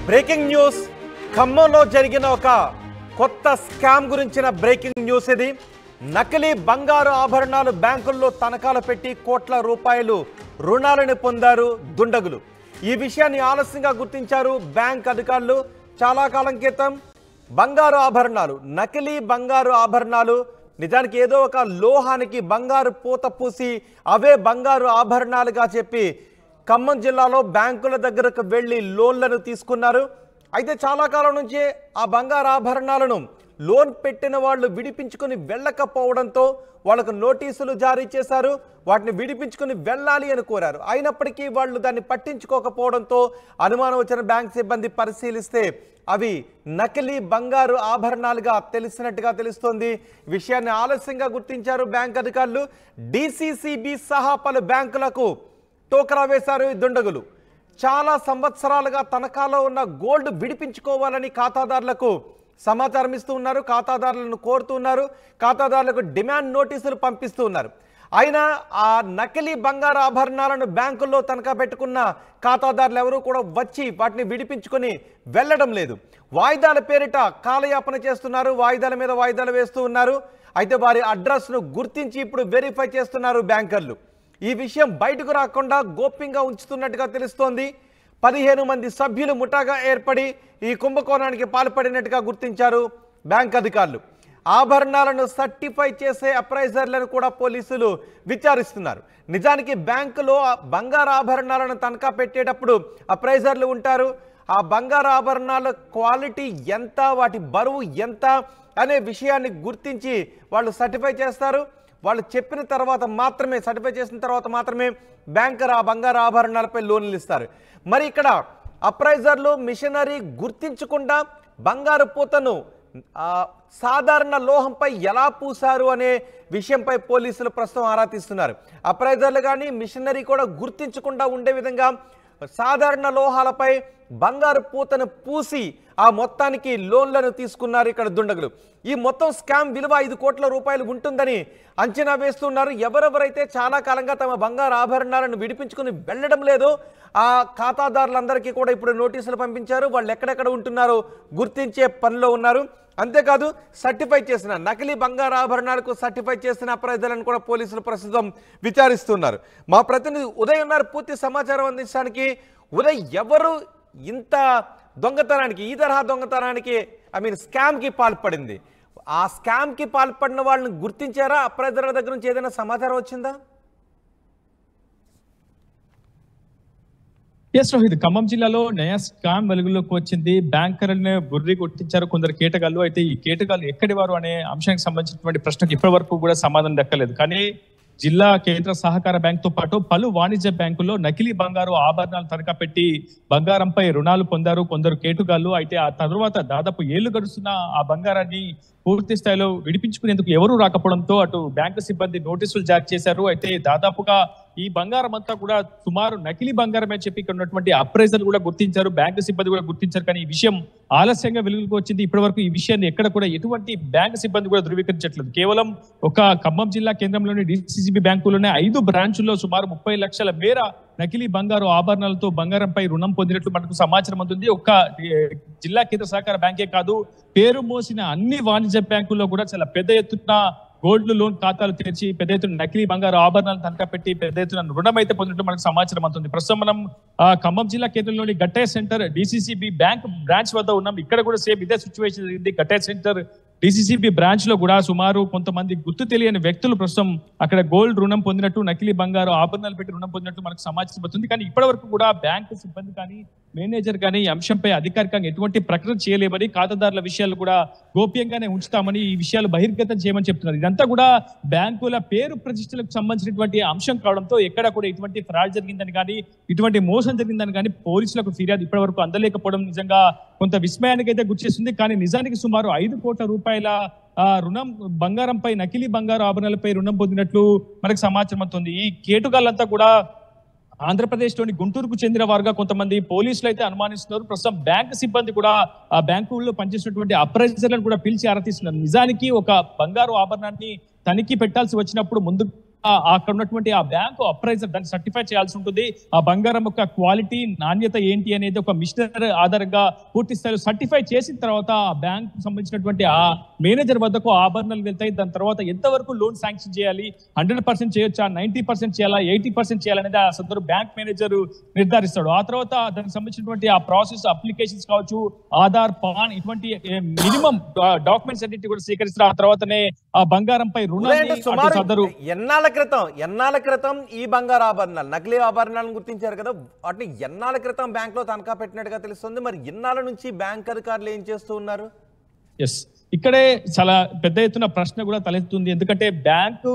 Breaking news ఖమ్మంలో జరిగిన ఒక కొత్త స్కామ్ గురించిన బ్రేకింగ్ న్యూస్ ఇది. నకిలీ బంగారు ఆభరణాలు బ్యాంకుల్లో తనఖాలు పెట్టి కోట్ల రూపాయలు రుణాలను పొందారు దుండగులు. ఈ విషయాన్ని ఆలస్యంగా గుర్తించారు బ్యాంక్ అధికారులు. చాలా కాలం క్రితం బంగారు ఆభరణాలు, నకిలీ బంగారు ఆభరణాలు, నిజానికి ఏదో ఒక లోహానికి బంగారు పూత పూసి అవే బంగారు ఆభరణాలుగా చెప్పి ఖమ్మం జిల్లాలో బ్యాంకుల దగ్గరకు వెళ్ళి లోన్లను తీసుకున్నారు. అయితే చాలా కాలం నుంచి ఆ బంగారు ఆభరణాలను లోన్ పెట్టిన వాళ్ళు విడిపించుకొని వెళ్ళకపోవడంతో వాళ్ళకు నోటీసులు జారీ చేశారు. వాటిని విడిపించుకొని వెళ్ళాలి అని కోరారు. అయినప్పటికీ వాళ్ళు దాన్ని పట్టించుకోకపోవడంతో అనుమానం వచ్చిన బ్యాంక్ సిబ్బంది పరిశీలిస్తే అవి నకిలీ బంగారు ఆభరణాలుగా తెలిసినట్టుగా తెలుస్తోంది. విషయాన్ని ఆలస్యంగా గుర్తించారు బ్యాంక్ అధికారులు. డిసిసిబి సహా పలు బ్యాంకులకు టోకరా వేశారు ఈ దుండగులు. చాలా సంవత్సరాలుగా తనఖాలో ఉన్న గోల్డ్ విడిపించుకోవాలని ఖాతాదారులకు సమాచారం ఇస్తూ ఉన్నారు. ఖాతాదారులను కోరుతూ ఉన్నారు. ఖాతాదారులకు డిమాండ్ నోటీసులు పంపిస్తూ ఉన్నారు. అయినా ఆ నకిలీ బంగారు ఆభరణాలను బ్యాంకుల్లో తనఖా పెట్టుకున్న ఖాతాదారులు ఎవరూ కూడా వచ్చి వాటిని విడిపించుకొని వెళ్ళడం లేదు. వాయిదాల పేరిట కాలయాపన చేస్తున్నారు. వాయిదాల మీద వాయిదాలు వేస్తూ ఉన్నారు. అయితే వారి అడ్రస్ను గుర్తించి ఇప్పుడు వెరిఫై చేస్తున్నారు బ్యాంకర్లు. ఈ విషయం బయటకు రాకుండా గోప్యంగా ఉంచుతున్నట్టుగా తెలుస్తోంది. 15 మంది సభ్యులు ముఠాగా ఏర్పడి ఈ కుంభకోణానికి పాల్పడినట్టుగా గుర్తించారు బ్యాంక్ అధికారులు. ఆభరణాలను సర్టిఫై చేసే అప్రైజర్లను కూడా పోలీసులు విచారిస్తున్నారు. నిజానికి బ్యాంకులో బంగారు ఆభరణాలను తనఖా పెట్టేటప్పుడు అప్రైజర్లు ఉంటారు. ఆ బంగారు ఆభరణాల క్వాలిటీ ఎంత, వాటి బరువు ఎంత అనే విషయాన్ని గుర్తించి వాళ్ళు సర్టిఫై చేస్తారు. వాళ్ళు చెప్పిన తర్వాత మాత్రమే, సర్టిఫై చేసిన తర్వాత మాత్రమే బ్యాంకర్ ఆ బంగారు ఆభరణాలపై లోన్లు ఇస్తారు. మరి ఇక్కడ అప్రైజర్లు మిషనరీ గుర్తించకుండా బంగారు పూతను సాధారణ లోహంపై ఎలా పూశారు అనే విషయంపై పోలీసులు ప్రస్తుతం ఆరా తీస్తున్నారు. అప్రైజర్లు కానీ మిషనరీ కూడా గుర్తించకుండా ఉండే విధంగా సాధారణ లోహాలపై బంగారు పూతను పూసి ఆ మొత్తానికి లోన్లను తీసుకున్నారు ఇక్కడ దుండగులు. ఈ మొత్తం స్కామ్ విలువ 5 కోట్ల రూపాయలు ఉంటుందని అంచనా వేస్తున్నారు. ఎవరెవరైతే చాలా కాలంగా తమ బంగారు ఆభరణాలను విడిపించుకుని వెళ్ళడం లేదో ఆ ఖాతాదారులందరికీ కూడా ఇప్పుడు నోటీసులు పంపించారు. వాళ్ళు ఎక్కడెక్కడ ఉంటున్నారో గుర్తించే పనిలో ఉన్నారు. అంతేకాదు సర్టిఫై చేసిన నకిలీ బంగారు ఆభరణాలకు సర్టిఫై చేసిన అప్రైజర్లను కూడా పోలీసులు ప్రస్తుతం విచారిస్తున్నారు. మా ప్రతినిధి ఉదయ్ ఉన్నారు పూర్తి సమాచారం అందించడానికి. ఉదయ్, ఎవరు ఇంత దొంగతనానికి, ఈ తరహా దొంగతనానికి స్కామ్కి పాల్పడింది? ఆ స్కామ్కి పాల్పడిన వాళ్ళని గుర్తించారా? అప్రైజర్ల దగ్గర నుంచి ఏదైనా సమాచారం వచ్చిందా? ఎస్ రోహిత్, ఖమ్మం జిల్లాలో నయా స్కామ్ వెలుగులోకి వచ్చింది. బ్యాంకర్లను బుర్రి కొట్టించారు కొందరు కేటగాళ్ళు. అయితే ఈ కేటగాళ్ళు ఎక్కడి వారు అనే అంశానికి సంబంధించినటువంటి ప్రశ్నకు ఇప్పటి వరకు కూడా సమాధానం దక్కలేదు. కానీ జిల్లా కేంద్ర సహకార బ్యాంక్ తో పాటు పలు వాణిజ్య బ్యాంకుల్లో నకిలీ బంగారు ఆభరణాలు తనఖా పెట్టి బంగారంపై రుణాలు పొందారు కొందరు కేటుగాళ్ళు. అయితే ఆ తర్వాత దాదాపు ఏళ్లు గడుస్తున్న ఆ బంగారాన్ని పూర్తి స్థాయిలో విడిపించుకునేందుకు ఎవరూ రాకపోవడంతో అటు బ్యాంకు సిబ్బంది నోటీసులు జారీ చేశారు. అయితే దాదాపుగా ఈ బంగారం అంతా కూడా సుమారు నకిలీ బంగారం అని చెప్పి ఇక్కడ ఉన్నటువంటి అప్రైజర్లు కూడా గుర్తించారు, బ్యాంకు సిబ్బంది కూడా గుర్తించారు. కానీ ఈ విషయం ఆలస్యంగా వెలుగులోకి వచ్చింది. ఇప్పటి వరకు ఈ విషయాన్ని ఎక్కడ కూడా ఎటువంటి బ్యాంకు సిబ్బంది కూడా ధృవీకరించట్లేదు. కేవలం ఒక ఖమ్మం జిల్లా కేంద్రంలోని డిసిసిబి బ్యాంకులోనే 5 బ్రాంచుల్లో సుమారు 30 లక్షల మేర నకిలీ బంగారు ఆభరణాలతో బంగారంపై రుణం పొందినట్లు మనకు సమాచారం అందుతుంది. ఒక్క జిల్లా కేంద్ర సహకార బ్యాంకే కాదు, పేరు మోసిన అన్ని వాణిజ్య బ్యాంకుల్లో కూడా చాలా పెద్ద ఎత్తున గోల్డ్ లోన్ ఖాతాలు తెరిచి పెద్ద ఎత్తున నకిలీ బంగారు ఆభరణాలు తనఖా పెట్టి పెద్ద ఎత్తున రుణం అయితే పొందినట్టు మనకు సమాచారం అందుతుంది. ప్రస్తుతం మనం ఖమ్మం జిల్లా కేంద్రంలోని Gattaiah centre DCCB bank branch వద్ద ఉన్నాం. ఇక్కడ కూడా సేమ్ ఇదే సిచ్యువేషన్ జరిగింది. గట్టయ్య సెంటర్ డిసిసిబి బ్రాంచ్ లో కూడా సుమారు కొంతమంది గుర్తు తెలియని వ్యక్తులు ప్రస్తుతం అక్కడ గోల్డ్ రుణం పొందినట్టు, నకిలీ బంగారు ఆభరణాలు పెట్టి రుణం పొందినట్టు మనకు సమాచారం అవుతుంది. కానీ ఇప్పటి వరకు కూడా బ్యాంకు సిబ్బంది కానీ మేనేజర్ కానీ ఈ అంశంపై అధికారికంగా ఎటువంటి ప్రకటన చేయలేమని, ఖాతాదారుల విషయాలు కూడా గోప్యంగానే ఉంచుతామని, ఈ విషయాలు బహిర్గతం చేయమని చెప్తున్నారు. ఇదంతా కూడా బ్యాంకుల పేరు ప్రతిష్టలకు సంబంధించినటువంటి అంశం కావడంతో ఎక్కడ కూడా ఇటువంటి ఫ్రాడ్ జరిగిందని కానీ ఇటువంటి మోసం జరిగిందని కానీ పోలీసులకు ఫిర్యాదు ఇప్పటి వరకు అందలేకపోవడం నిజంగా కొంత విస్మయానికి అయితే గుర్తిస్తుంది. కానీ నిజానికి సుమారు 5 కోట్ల రూపాయల రుణం బంగారంపై, నకిలీ బంగారు ఆభరణాలపై రుణం పొందినట్లు మనకు సమాచారం అవుతుంది. ఈ కేటుగాళ్ళంతా కూడా ఆంధ్రప్రదేశ్లోని గుంటూరుకు చెందిన వారుగా కొంతమంది పోలీసులు అయితే అనుమానిస్తున్నారు. ప్రస్తుతం బ్యాంకు సిబ్బంది కూడా ఆ బ్యాంకుల్లో పనిచేసినటువంటి అప్రైజర్లను కూడా పిలిచి ఆరా తీస్తున్నారు. నిజానికి ఒక బంగారు ఆభరణాన్ని తనిఖీ పెట్టాల్సి వచ్చినప్పుడు ముందు అక్కడ ఉన్నటువంటి ఆ బ్యాంకు అప్రైజర్ దాన్ని సర్టిఫై చేయాల్సి ఉంటుంది. ఆ బంగారం యొక్క క్వాలిటీ నాణ్యత ఏంటి అనేది ఒక మిషనరీ ఆధారంగా పూర్తి స్థాయిలో సర్టిఫై చేసిన తర్వాత ఆ బ్యాంక్ సంబంధించినటువంటి ఆ మేనేజర్ వద్దకు ఆభరణాలు వెళ్తాయి. దాని తర్వాత ఎంతవరకు లోన్ శాంక్షన్ చేయాలి, 100% చేయొచ్చా, 90% చేయాలా, 80% చేయాలనేది ఆ సదరు బ్యాంక్ మేనేజర్ నిర్ధారిస్తాడు. ఆ తర్వాత దానికి సంబంధించినటువంటి ఆ ప్రాసెస్ అప్లికేషన్స్ కావచ్చు, ఆధార్, పాన్ ఇటువంటి మినిమం డాక్యుమెంట్స్ అన్నిటి కూడా స్వీకరిస్తారు. ఆ తర్వాతనే ఆ బంగారంపై రుణాన్ని సదరు ఎన్నాళ్ళ క్రితం ఈ బంగారు ఆభరణాలు నకిలీ ఆభరణాలను గుర్తించారు కదా, వాటిని ఎన్నాళ్ళ క్రితం బ్యాంక్ లో తనఖా పెట్టినట్టుగా తెలుస్తుంది. మరి ఇన్నాళ్ళ నుంచి బ్యాంక్ అధికారులు ఏం చేస్తూ ఉన్నారు? ఇక్కడే చాలా పెద్ద ఎత్తున ప్రశ్న కూడా తలెత్తుంది. ఎందుకంటే బ్యాంకు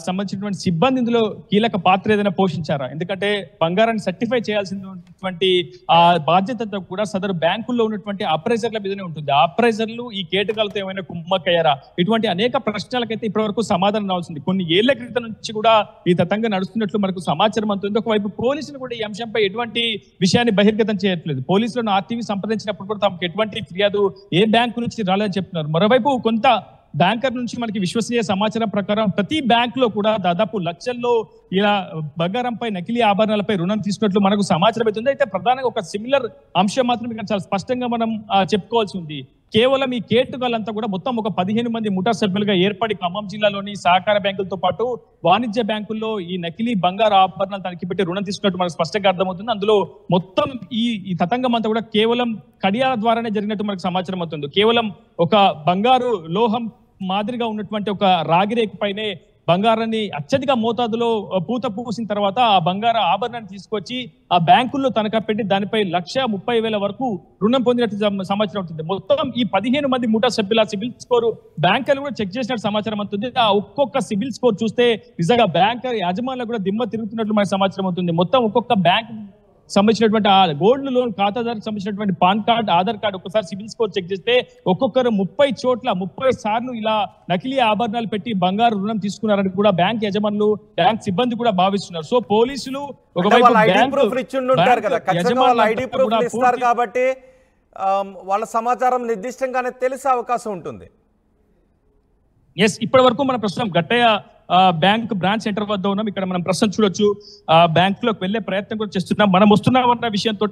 సంబంధించినటువంటి సిబ్బంది ఇందులో కీలక పాత్ర ఏదైనా పోషించారా? ఎందుకంటే బంగారాన్ని సర్టిఫై చేయాల్సినటువంటి ఆ బాధ్యత కూడా సదరు బ్యాంకుల్లో ఉన్నటువంటి అప్రైజర్ల మీదనే ఉంటుంది. ఆ అప్రైజర్లు ఈ కేటకాలతో ఏమైనా కుమ్మక్కయ్యారా? ఇటువంటి అనేక ప్రశ్నలకైతే ఇప్పటివరకు సమాధానం రావాల్సింది. కొన్ని ఏళ్ల క్రితం నుంచి కూడా ఈ తతంగా నడుస్తున్నట్లు మనకు సమాచారం అందుతుంది. ఒకవైపు పోలీసులు కూడా ఈ అంశంపై ఎటువంటి విషయాన్ని బహిర్గతం చేయట్లేదు. పోలీసులను ఆర్టీవీ సంప్రదించినప్పుడు కూడా తమకు ఎటువంటి ఫిర్యాదు ఏ బ్యాంకు నుంచి రాలేదని చెప్తున్నారు. మరోవైపు కొంత బ్యాంకర్ నుంచి మనకి విశ్వసనీయ సమాచారం ప్రకారం ప్రతి బ్యాంక్ లో కూడా దాదాపు లక్షల్లో ఇలా బంగారంపై నకిలీ ఆభరణాలపై రుణం తీసుకున్నట్లు మనకు సమాచారం అవుతుంది. అయితే ప్రధానంగా ఒక సిమిలర్ అంశం మాత్రం ఇక్కడ చాలా స్పష్టంగా మనం చెప్పుకోవాల్సి ఉంది. కేవలం ఈ కేటుగాలంతా కూడా మొత్తం ఒక 15 మంది ముఠా సభ్యులుగా ఏర్పడి ఖమ్మం జిల్లాలోని సహకార బ్యాంకులతో పాటు వాణిజ్య బ్యాంకుల్లో ఈ నకిలీ బంగారు ఆభరణాలు తనిఖీ పెట్టి రుణం తీసుకున్నట్టు మనకు స్పష్టంగా అర్థమవుతుంది. అందులో మొత్తం ఈ తతంగం అంతా కూడా కేవలం కడియాల ద్వారానే జరిగినట్టు మనకు సమాచారం అవుతుంది. కేవలం ఒక బంగారు లోహం మాదిరిగా ఉన్నటువంటి ఒక రాగిరేఖ పైనే బంగారాన్ని అత్యధిక మోతాదులో పూత పూసిన తర్వాత ఆ బంగార ఆభరణాన్ని తీసుకొచ్చి ఆ బ్యాంకుల్లో తనఖా పెట్టి దానిపై 1,30,000 వరకు రుణం పొందినట్టు సమాచారం అవుతుంది. మొత్తం ఈ 15 మంది ముఠా సభ్యుల సిబిల్ స్కోర్ బ్యాంకర్లు కూడా చెక్ చేసినట్టు సమాచారం అవుతుంది. ఆ ఒక్కొక్క సిబిల్ స్కోర్ చూస్తే నిజంగా బ్యాంకర్ యాజమాన్యులు కూడా దిమ్మ తిరుగుతున్నట్లు మనకు సమాచారం అవుతుంది. మొత్తం ఒక్కొక్క బ్యాంక్ సంబంధించినటువంటి ఆ గోల్డ్ లోన్ ఖాతాదారుకు సంబంధించినటువంటి పాన్ కార్డ్, ఆధార్ కార్డు ఒక్కసారి సిబిల్ స్కోర్ చెక్ చేస్తే ఒక్కొక్కరు 30 చోట్ల 30 సార్లు ఇలా నకిలీ ఆభరణాలు పెట్టి బంగారు రుణం తీసుకున్నారని కూడా బ్యాంక్ యజమానులు, బ్యాంక్ సిబ్బంది కూడా భావిస్తున్నారు. సో పోలీసులు ఒకవైపు ఇస్తారు కాబట్టి వాళ్ళ సమాచారం నిర్దిష్టంగానే తెలిసే అవకాశం ఉంటుంది. ఇప్పటి వరకు మన ప్రస్తుతం గట్టయ్య బ్యాంక్ బ్రాంచ్ సెంటర్ వద్ద ఉన్నాం. ఇక్కడ మనం ప్రస్తుతం చూడొచ్చు. బ్యాంక్ లోకి వెళ్లే ప్రయత్నం కూడా చేస్తున్నాం. మనం వస్తున్నామన్న విషయంతో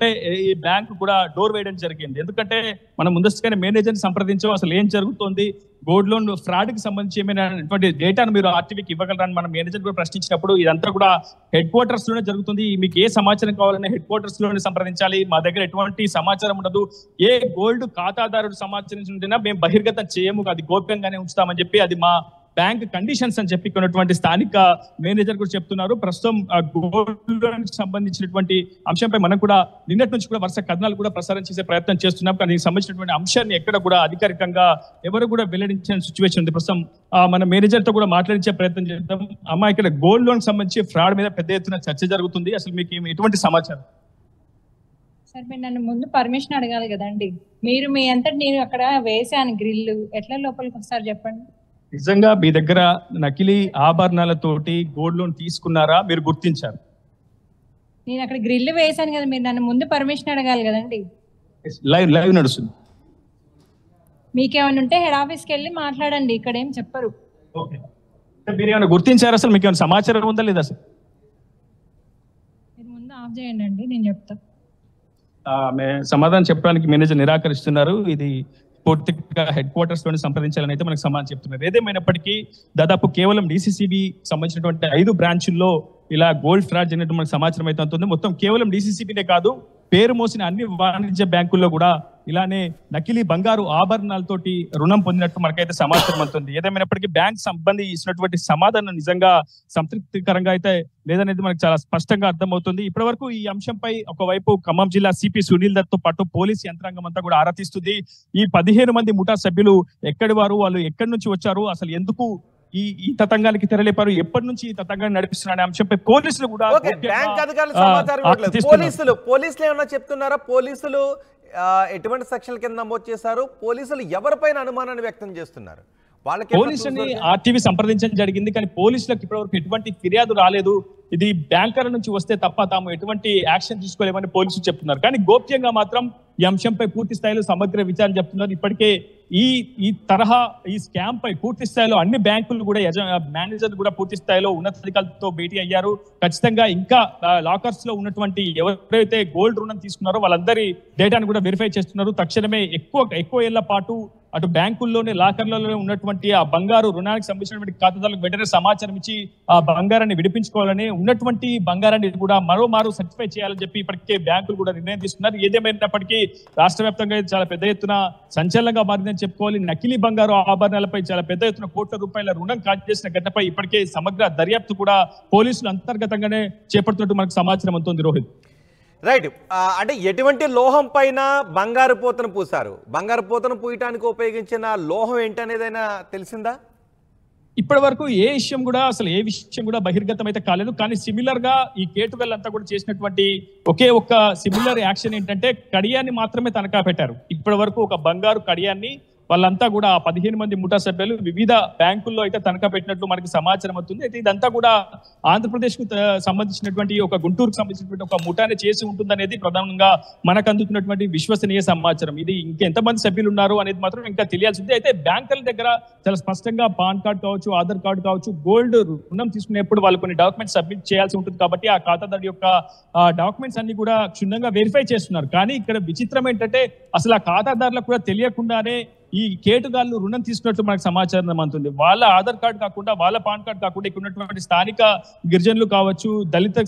ఈ బ్యాంక్ కూడా డోర్ వేయడం జరిగింది. ఎందుకంటే మనం ముందస్తుగానే మేనేజర్ సంప్రదించాం, అసలు ఏం జరుగుతుంది, గోల్డ్ లోన్ ఫ్రాడ్ కి సంబంధించి ఏమైనా డేటాను మీరు ఆర్టీవీకి ఇవ్వగలరని మనం మేనేజర్ కూడా ప్రశ్నించినప్పుడు ఇదంతా కూడా హెడ్ క్వార్టర్స్ లోనే జరుగుతుంది, మీకు ఏ సమాచారం కావాలన్నా హెడ్ క్వార్టర్స్ లోనే సంప్రదించాలి, మా దగ్గర ఎటువంటి సమాచారం ఉండదు, ఏ గోల్డ్ ఖాతాదారుడు సమాచారం ఉంటేనా మేము బహిర్గతం చేయము, అది గోప్యంగానే ఉంచుతామని చెప్పి అది మా బ్యాంక్ కండిషన్స్ అని చెప్పి కొన్నటువంటి స్థానిక మేనేజర్ కూడా చెప్తున్నారు. ప్రస్తుతం గోల్డ్ సంబంధించినటువంటి అంశంపై మనం కూడా నిన్నటి నుంచి కూడా వరుస కథనాలు కూడా ప్రసారం చేసే ప్రయత్నం చేస్తున్నాం. కానీ సంబంధించినటువంటి అంశాన్ని ఎక్కడ కూడా అధికారికంగా ఎవరు కూడా వెల్లడించిన సిచ్యువేషన్ ఉంది. ప్రస్తుతం మన మేనేజర్ తో కూడా మాట్లాడించే ప్రయత్నం చేద్దాం. అమ్మా, ఇక్కడ గోల్డ్ లోన్ సంబంధించి ఫ్రాడ్ మీద పెద్ద ఎత్తున చర్చ జరుగుతుంది, అసలు మీకు ఎటువంటి సమాచారం? సార్, మీరు నన్ను ముందు పర్మిషన్ అడగాలి కదండి. మీరు మీ అంతటి నేను అక్కడ వేసాను గ్రిల్లు, ఎట్లా లోపలికి వస్తారు చెప్పండి. నిజంగా మీ దగ్గర నకిలీ ఆభరణాలతోటి గోల్డ్ లోన్ తీసుకున్నారా, మీరు గుర్తించారు? నేను అక్కడ గ్రిల్ వేసాను కదా, మీరు నన్ను ముందు పర్మిషన్ అడగాలి కదండి. లైవ్ నడుస్తుంది. మీకేమైనా ఉంటే హెడ్ ఆఫీస్కి వెళ్ళి మాట్లాడండి, ఇక్కడ ఏం చెప్పరు. మీరు ఏమైనా గుర్తించారు? అసలు మీకు ఏమైనా సమాచారం ఉందా లేదా? అసలు మీరు ముందు ఆఫ్ చేయండి అండి, నేను చెప్తా. సమాధానం చెప్పడానికి మేనేజర్ నిరాకరిస్తున్నారు. ఇది పూర్తిగా హెడ్ క్వార్టర్స్ లోని సంప్రదించాలని అయితే మనకు సమాధానం చెప్తున్నారు. ఏదేమైనప్పటికీ దాదాపు కేవలం DCCB సంబంధించినటువంటి 5 బ్రాంచుల్లో ఇలా గోల్డ్ ఫ్రాడ్ జరిగినట్టు మనకు సమాచారం అయితే ఉంటుంది. మొత్తం కేవలం DCCBనే కాదు, పేరు మోసిన అన్ని వాణిజ్య బ్యాంకుల్లో కూడా ఇలానే నకిలీ బంగారు ఆభరణాలతోటి రుణం పొందినట్టు మనకైతే సమాచారం అవుతుంది. ఏదేమైనప్పటికీ బ్యాంక్ సిబ్బంది ఇచ్చినటువంటి సమాధానం నిజంగా సంతృప్తికరంగా అయితే లేదనేది మనకు చాలా స్పష్టంగా అర్థమవుతుంది. ఇప్పటి వరకు ఈ అంశంపై ఒకవైపు ఖమ్మం జిల్లా సిపి సునీల్ దత్ తో పాటు పోలీస్ యంత్రాంగం అంతా కూడా ఆరా తీస్తుంది. ఈ 15 మంది ముఠా సభ్యులు ఎక్కడి వారు, వాళ్ళు ఎక్కడి నుంచి వచ్చారు, అసలు ఎందుకు ఈ తతంగానికి తెరలేపారు, ఎప్పటి నుంచి ఈ తతంగాన్ని నడిపిస్తున్న అంశంపై పోలీసులు కూడా బ్యాంక్ అధికారులు సమాచారం పోలీసులు ఏమన్నా చెప్తున్నారా? పోలీసులు ఎటువంటి సెక్షన్ల కింద నమోదు చేశారు? పోలీసులు ఎవరిపైన అనుమానాన్ని వ్యక్తం చేస్తున్నారు? పోలీసుని ఆర్టీవీ సంప్రదించడం జరిగింది, కానీ పోలీసులకు ఇప్పటివరకు ఎటువంటి ఫిర్యాదు రాలేదు. ఇది బ్యాంకర్ల నుంచి వస్తే తప్ప తాము ఎటువంటి యాక్షన్ తీసుకోలేమని పోలీసులు చెప్తున్నారు. కానీ గోప్యంగా మాత్రం ఈ అంశంపై పూర్తి స్థాయిలో సమగ్ర విచారణ చెప్తున్నారు. ఇప్పటికే ఈ తరహా ఈ స్కామ్ పై పూర్తి స్థాయిలో అన్ని బ్యాంకులు కూడా మేనేజర్లు కూడా పూర్తి స్థాయిలో ఉన్నతాధికారులతో భేటీ అయ్యారు. ఖచ్చితంగా ఇంకా లాకర్స్ లో ఉన్నటువంటి ఎవరైతే గోల్డ్ రుణం తీసుకున్నారో వాళ్ళందరి డేటాను కూడా వెరిఫై చేస్తున్నారు. తక్షణమే ఎక్కువ ఏళ్ల పాటు అటు బ్యాంకుల్లోనే లాకర్లలో ఉన్నటువంటి ఆ బంగారు రుణానికి సంబంధించినటువంటి ఖాతాదారులకు వెంటనే సమాచారం ఇచ్చి ఆ బంగారాన్ని విడిపించుకోవాలని, ఉన్నటువంటి బంగారాన్ని కూడా మరోమారు సర్టిఫై చేయాలని చెప్పి ఇప్పటికే బ్యాంకులు కూడా నిర్ణయం తీసుకున్నారు. ఏదేమైనప్పటికీ రాష్ట్ర వ్యాప్తంగా చాలా పెద్ద ఎత్తున సంచలనంగా మారిందని చెప్పుకోవాలి. నకిలీ బంగారు ఆభరణాలపై చాలా పెద్ద ఎత్తున కోట్ల రూపాయల రుణం కాజేసిన ఘటనపై ఇప్పటికే సమగ్ర దర్యాప్తు కూడా పోలీసులు అంతర్గతంగానే చేపడుతున్నట్టు మనకు సమాచారం అందుతుంది. రోహిత్, రైట్. అంటే ఎటువంటి లోహం పైన బంగారు పూతను పూసారు? బంగారు పూతను పూయటానికి ఉపయోగించిన లోహం ఏంటనేదైనా తెలిసిందా? ఇప్పటి వరకు ఏ విషయం కూడా బహిర్గతం అయితే కాలేదు. కానీ సిమిలర్ గా ఈ కేటుగల్ అంతా కూడా చేసినటువంటి ఒకే ఒక్క సిమిలర్ యాక్షన్ ఏంటంటే కడియాన్ని మాత్రమే తనఖా పెట్టారు. ఇప్పటి వరకు ఒక బంగారు కడియాన్ని వాళ్ళంతా కూడా 15 మంది ముఠా సభ్యులు వివిధ బ్యాంకుల్లో అయితే తనఖా పెట్టినట్లు మనకి సమాచారం అవుతుంది. అయితే ఇదంతా కూడా ఆంధ్రప్రదేశ్ కు సంబంధించినటువంటి ఒక గుంటూరుకు సంబంధించినటువంటి ఒక ముఠానే చేసి ఉంటుందనేది ప్రధానంగా మనకు అందుతున్నటువంటి విశ్వసనీయ సమాచారం. ఇది ఇంకెంతమంది సభ్యులు ఉన్నారు అనేది మాత్రం ఇంకా తెలియాల్సి ఉంది. అయితే బ్యాంకుల దగ్గర చాలా స్పష్టంగా పాన్ కార్డ్ కావచ్చు, ఆధార్ కార్డు కావచ్చు, గోల్డ్ రుణం తీసుకునేప్పుడు వాళ్ళు కొన్ని డాక్యుమెంట్స్ సబ్మిట్ చేయాల్సి ఉంటుంది. కాబట్టి ఆ ఖాతాదారు యొక్క డాక్యుమెంట్స్ అన్ని కూడా క్షుణ్ణంగా వెరిఫై చేస్తున్నారు. కానీ ఇక్కడ విచిత్రం ఏంటంటే అసలు ఆ ఖాతాదారులకు కూడా తెలియకుండానే ఈ కేటుగాళ్ళు రుణం తీసుకున్నట్లు మనకు సమాచారం అందుతుంది. వాళ్ళ ఆధార్ కార్డు కాకుండా, వాళ్ళ పాన్ కార్డు కాకుండా ఇక్కడ ఉన్నటువంటి స్థానిక గిరిజనులు కావచ్చు, దళిత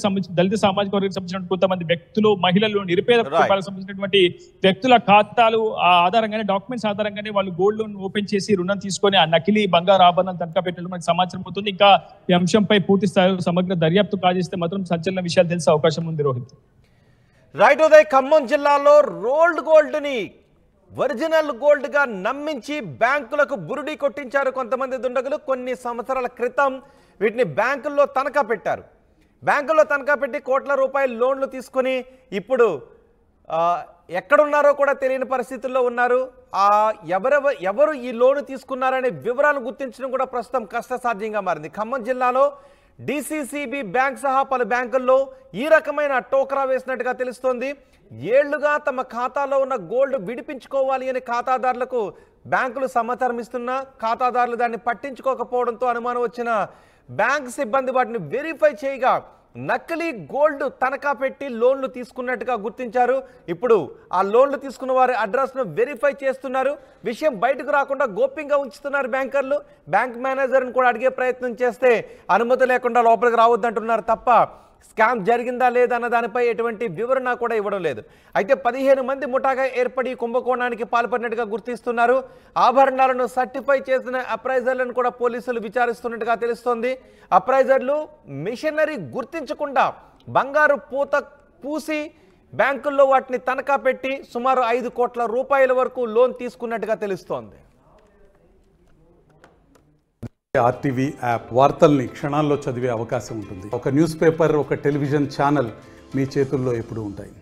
సామాజిక వర్గానికి సంబంధించిన కొంతమంది వ్యక్తులు, మహిళలు, నిరుపేద కుటుంబాలకు సంబంధించినటువంటి వ్యక్తుల ఖాతాలు ఆధారంగానే, డాక్యుమెంట్స్ ఆధారంగానే వాళ్ళు గోల్డ్ లోన్ ఓపెన్ చేసి రుణం తీసుకొని ఆ నకిలీ బంగారు ఆభరణాలు తనఖా పెట్టినట్లు మనకు సమాచారం అవుతుంది. ఇంకా ఈ అంశంపై పూర్తి స్థాయిలో సమగ్ర దర్యాప్తు కాజేస్తే మాత్రం సంచలన విషయాలు తెలిసే అవకాశం ఉంది. రోహిత్, రైట్. ఉదయ్, ఖమ్మం జిల్లాలో రోల్డ్ గోల్డ్ ని ఒరిజినల్ గోల్డ్ గా నమ్మించి బ్యాంకులకు బురుడి కొట్టించారు కొంతమంది దుండగులు. కొన్ని సంవత్సరాల క్రితం వీటిని బ్యాంకుల్లో తనఖా పెట్టారు. బ్యాంకుల్లో తనఖా పెట్టి కోట్ల రూపాయల లోన్లు తీసుకుని ఇప్పుడు ఎక్కడున్నారో కూడా తెలియని పరిస్థితుల్లో ఉన్నారు. ఎవరు ఈ లోను తీసుకున్నారనే వివరాలు గుర్తించడం కూడా ప్రస్తుతం కష్టసాధ్యంగా మారింది. ఖమ్మం జిల్లాలో డిసిసిబి బ్యాంక్ సహా పలు బ్యాంకుల్లో ఈ రకమైన టోకరా వేసినట్టుగా తెలుస్తోంది. ఏళ్లుగా తమ ఖాతాలో ఉన్న గోల్డ్ విడిపించుకోవాలి అని ఖాతాదారులకు బ్యాంకులు సమాచారం ఇస్తున్నా ఖాతాదారులు దాన్ని పట్టించుకోకపోవడంతో అనుమానం వచ్చిన బ్యాంక్ సిబ్బంది వాటిని వెరిఫై చేయగా నకిలీ గోల్డ్ తనఖా పెట్టి లోన్లు తీసుకున్నట్టుగా గుర్తించారు. ఇప్పుడు ఆ లోన్లు తీసుకున్న వారి అడ్రస్ను వెరిఫై చేస్తున్నారు. విషయం బయటకు రాకుండా గోప్యంగా ఉంచుతున్నారు బ్యాంకర్లు. బ్యాంక్ మేనేజర్ని కూడా అడిగే ప్రయత్నం చేస్తే అనుమతి లేకుండా లోపలికి రావద్దంటున్నారు తప్ప స్కామ్ జరిగిందా లేదా అన్న దానిపై ఎటువంటి వివరణ కూడా ఇవ్వడం లేదు. అయితే 15 మంది ముఠాగా ఏర్పడి కుంభకోణానికి పాల్పడినట్టుగా గుర్తిస్తున్నారు. ఆభరణాలను సర్టిఫై చేసిన అప్రైజర్లను కూడా పోలీసులు విచారిస్తున్నట్టుగా తెలుస్తోంది. అప్రైజర్లు మిషనరీ గుర్తించకుండా బంగారు పూసి బ్యాంకుల్లో వాటిని తనఖా పెట్టి సుమారు 5 కోట్ల రూపాయల వరకు లోన్ తీసుకున్నట్టుగా తెలుస్తోంది. ఆర్టీవీ యాప్ వార్తల్ని క్షణాల్లో చదివే అవకాశం ఉంటుంది. ఒక న్యూస్ పేపర్, ఒక టెలివిజన్ ఛానల్ మీ చేతుల్లో ఎప్పుడూ ఉంటాయి.